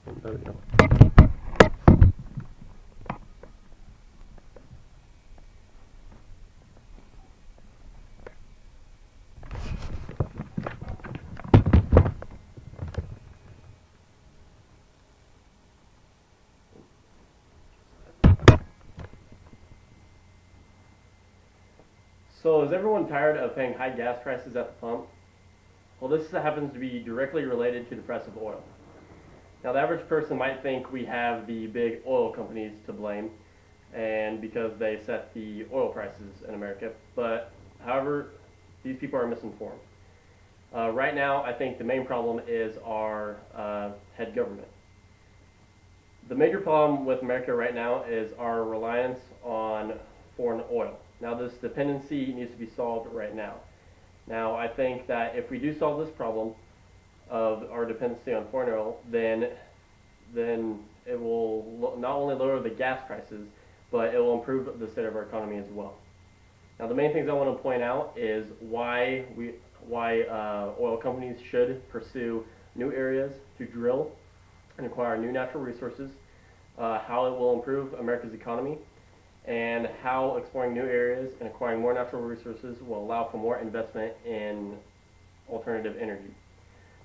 There we go. So is everyone tired of paying high gas prices at the pump? Well, this happens to be directly related to the price of oil. Now, the average person might think we have the big oil companies to blame, and because they set the oil prices in America. But however, these people are misinformed. Right now, I think the main problem is our head government. The major problem with America right now is our reliance on foreign oil. Now, this dependency needs to be solved right now. Now, I think that if we do solve this problem of our dependency on foreign oil, then it will not only lower the gas prices, but it will improve the state of our economy as well. Now, the main things I want to point out is why oil companies should pursue new areas to drill and acquire new natural resources, how it will improve America's economy, and how exploring new areas and acquiring more natural resources will allow for more investment in alternative energy.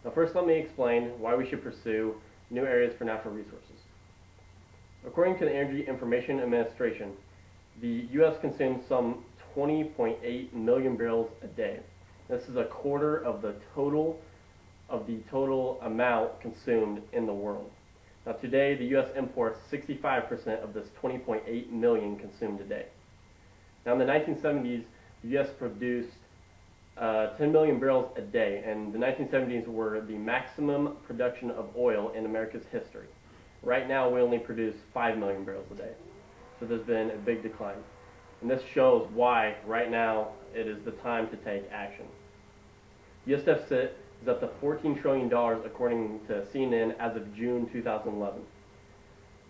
Now, first, let me explain why we should pursue new areas for natural resources. According to the Energy Information Administration, the U.S. consumes some 20.8 million barrels a day. This is a quarter of the total amount consumed in the world. Now, today, the U.S. imports 65% of this 20.8 million consumed a day. Now, in the 1970s, the U.S. produced 10 million barrels a day, and the 1970s were the maximum production of oil in America's history. Right now, we only produce 5 million barrels a day. So there's been a big decline. And this shows why, right now, it is the time to take action. The U.S. deficit is up to $14 trillion, according to CNN, as of June 2011.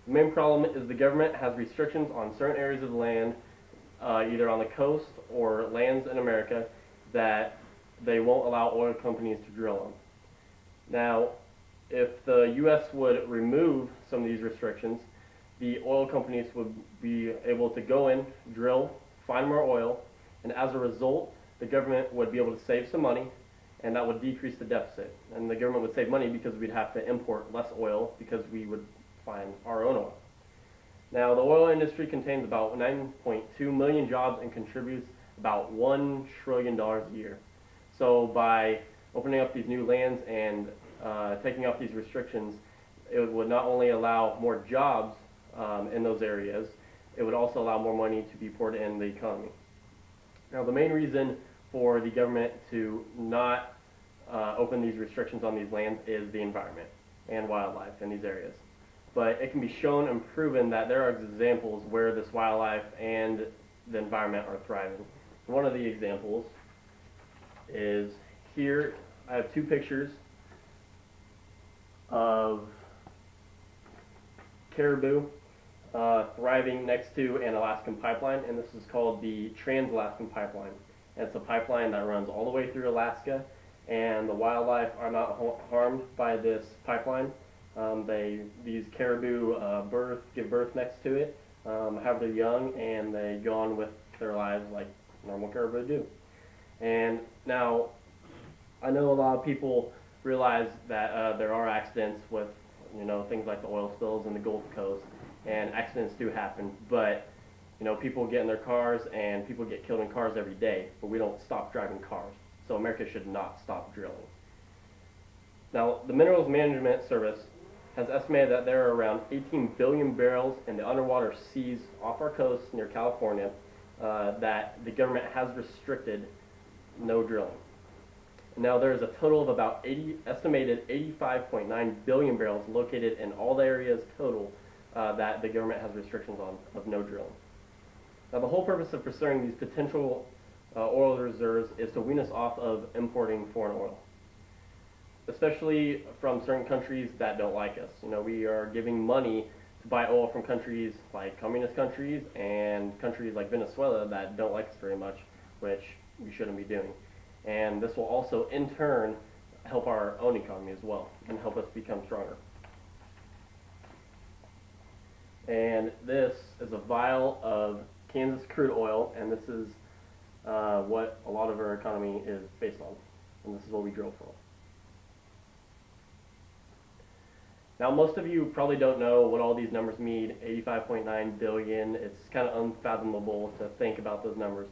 The main problem is the government has restrictions on certain areas of land, either on the coast or lands in America, that they won't allow oil companies to drill on. Now, if the U.S. would remove some of these restrictions, the oil companies would be able to go in, drill, find more oil, and as a result, the government would be able to save some money, and that would decrease the deficit. And the government would save money because we'd have to import less oil because we would find our own oil. Now, the oil industry contains about 9.2 million jobs and contributes about $1 trillion a year. So by opening up these new lands and taking off these restrictions, it would not only allow more jobs in those areas, it would also allow more money to be poured in the economy. Now, the main reason for the government to not open these restrictions on these lands is the environment and wildlife in these areas. But it can be shown and proven that there are examples where this wildlife and the environment are thriving. One of the examples is here. I have two pictures of caribou thriving next to an Alaskan pipeline, and this is called the Trans-Alaskan Pipeline. And it's a pipeline that runs all the way through Alaska, and the wildlife are not harmed by this pipeline. These caribou give birth next to it, have their young, and they go on with their lives like normal caribou do. And now, I know a lot of people realize that there are accidents with, things like the oil spills in the Gulf Coast, and accidents do happen. But people get in their cars, and people get killed in cars every day. But we don't stop driving cars, so America should not stop drilling. Now, the Minerals Management Service has estimated that there are around 18 billion barrels in the underwater seas off our coast near California that the government has restricted no drilling. Now, there is a total of about estimated 85.9 billion barrels located in all the areas total that the government has restrictions on of no drilling. Now, the whole purpose of pursuing these potential oil reserves is to wean us off of importing foreign oil, especially from certain countries that don't like us. We are giving money to buy oil from countries like communist countries and countries like Venezuela that don't like us very much, which we shouldn't be doing. And this will also, in turn, help our own economy as well and help us become stronger. And this is a vial of Kansas crude oil, and this is what a lot of our economy is based on, and this is what we drill for. Now, most of you probably don't know what all these numbers mean. 85.9 billion. It's kind of unfathomable to think about those numbers,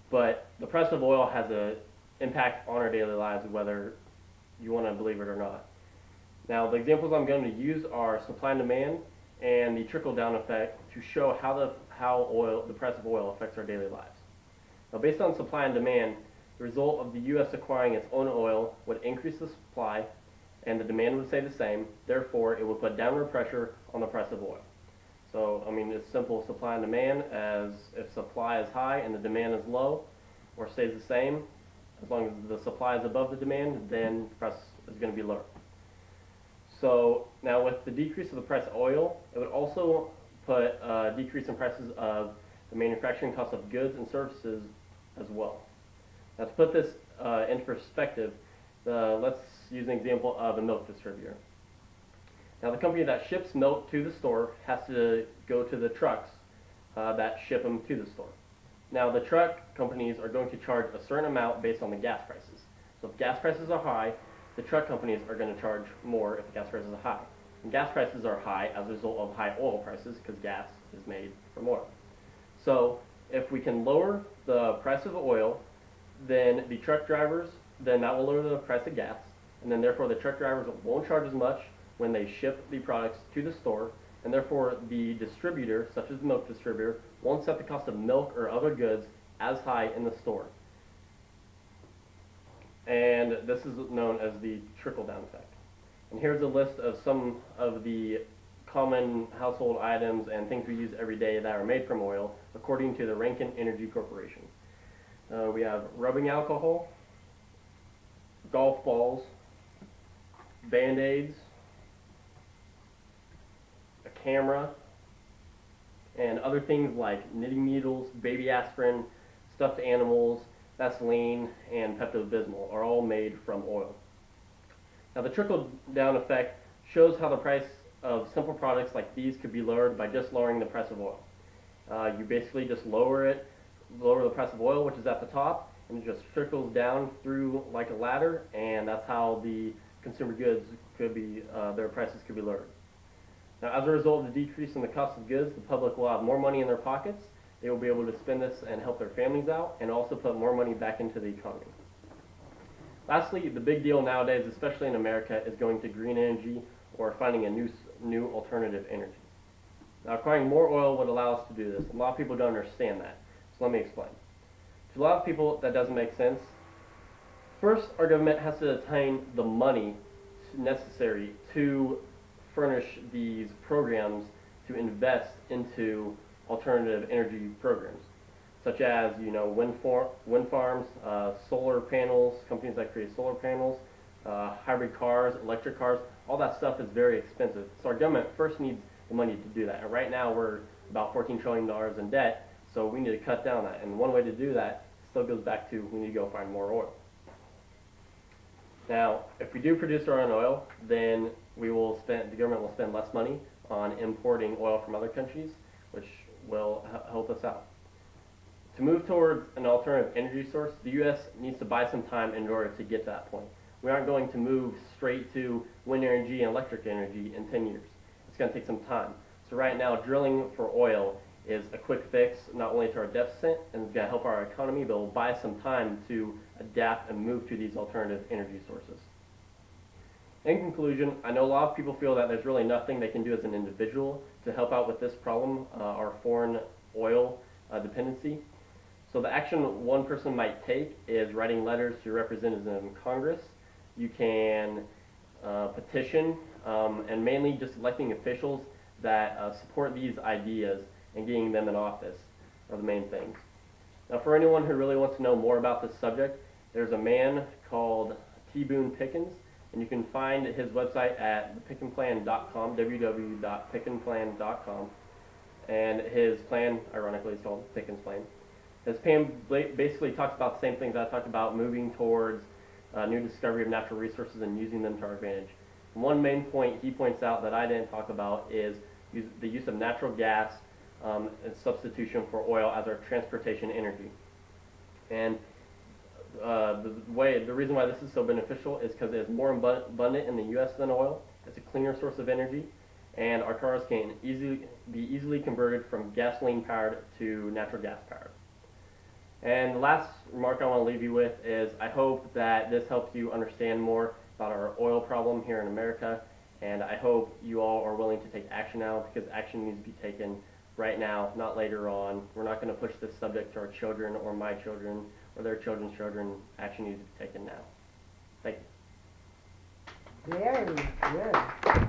but the price of oil has an impact on our daily lives, whether you want to believe it or not. Now, the examples I'm going to use are supply and demand and the trickle-down effect to show how the price of oil affects our daily lives. Now, based on supply and demand, the result of the U.S. acquiring its own oil would increase the supply, and the demand would stay the same. Therefore, it would put downward pressure on the price of oil. So, I mean, it's simple supply and demand, as if supply is high and the demand is low, or stays the same, as long as the supply is above the demand, then the price is going to be lower. So now with the decrease of the price of oil, it would also put a decrease in prices of the manufacturing cost of goods and services as well. Now to put this into perspective, let's use an example of a milk distributor. Now the company that ships milk to the store has to go to the trucks that ship them to the store. Now the truck companies are going to charge a certain amount based on the gas prices. So if gas prices are high, the truck companies are going to charge more if the gas prices are high. And gas prices are high as a result of high oil prices, because gas is made from oil. So if we can lower the price of oil, then the truck drivers, then that will lower the price of gas, and then therefore the truck drivers won't charge as much when they ship the products to the store, and therefore the distributor, such as the milk distributor, won't set the cost of milk or other goods as high in the store. And this is known as the trickle-down effect. And here's a list of some of the common household items and things we use every day that are made from oil, according to the Rankine Energy Corporation. We have rubbing alcohol, golf balls, Band-Aids, a camera, and other things like knitting needles, baby aspirin, stuffed animals, Vaseline, and Pepto-Bismol are all made from oil. Now the trickle-down effect shows how the price of simple products like these could be lowered by just lowering the price of oil. You basically just lower the price of oil, which is at the top, and it just trickles down through like a ladder, and that's how the consumer goods could be, their prices could be lowered. Now, as a result of the decrease in the cost of goods, the public will have more money in their pockets. They will be able to spend this and help their families out, and also put more money back into the economy. Lastly, the big deal nowadays, especially in America, is going to green energy or finding a new alternative energy. Now, acquiring more oil would allow us to do this. A lot of people don't understand that, so let me explain. To a lot of people, that doesn't make sense. First, our government has to attain the money necessary to furnish these programs to invest into alternative energy programs, such as wind farms, solar panels, companies that create solar panels, hybrid cars, electric cars. All that stuff is very expensive. So our government first needs the money to do that. And right now we're about $14 trillion in debt, so we need to cut down that. And one way to do that still goes back to we need to go find more oil. Now, if we do produce our own oil, then the government will spend less money on importing oil from other countries, which will help us out. To move towards an alternative energy source, the U.S. needs to buy some time in order to get to that point. We aren't going to move straight to wind energy and electric energy in 10 years. It's going to take some time. So right now, drilling for oil is a quick fix, not only to our deficit, and it's going to help our economy, but it will buy some time to adapt and move to these alternative energy sources. In conclusion, I know a lot of people feel that there's really nothing they can do as an individual to help out with this problem, our foreign oil dependency. So the action one person might take is writing letters to representatives in Congress. You can petition, and mainly just electing officials that support these ideas and getting them in office are the main things. Now, for anyone who really wants to know more about this subject, there's a man called T. Boone Pickens, and you can find his website at thepickenplan.com, www.pickenplan.com, and his plan, ironically, is called Pickens Plan. His plan basically talks about the same things I talked about, moving towards new discovery of natural resources and using them to our advantage. And one main point he points out that I didn't talk about is the use of natural gas as substitution for oil as our transportation energy. And the reason why this is so beneficial is because it is more abundant in the U.S. than oil. It's a cleaner source of energy, and our cars can be easily converted from gasoline powered to natural gas powered. And the last remark I want to leave you with is I hope that this helps you understand more about our oil problem here in America, and I hope you all are willing to take action now, because action needs to be taken right now, not later on. We're not going to push this subject to our children or my children or their children's children. Action needs to be taken now. Thank you. Very good.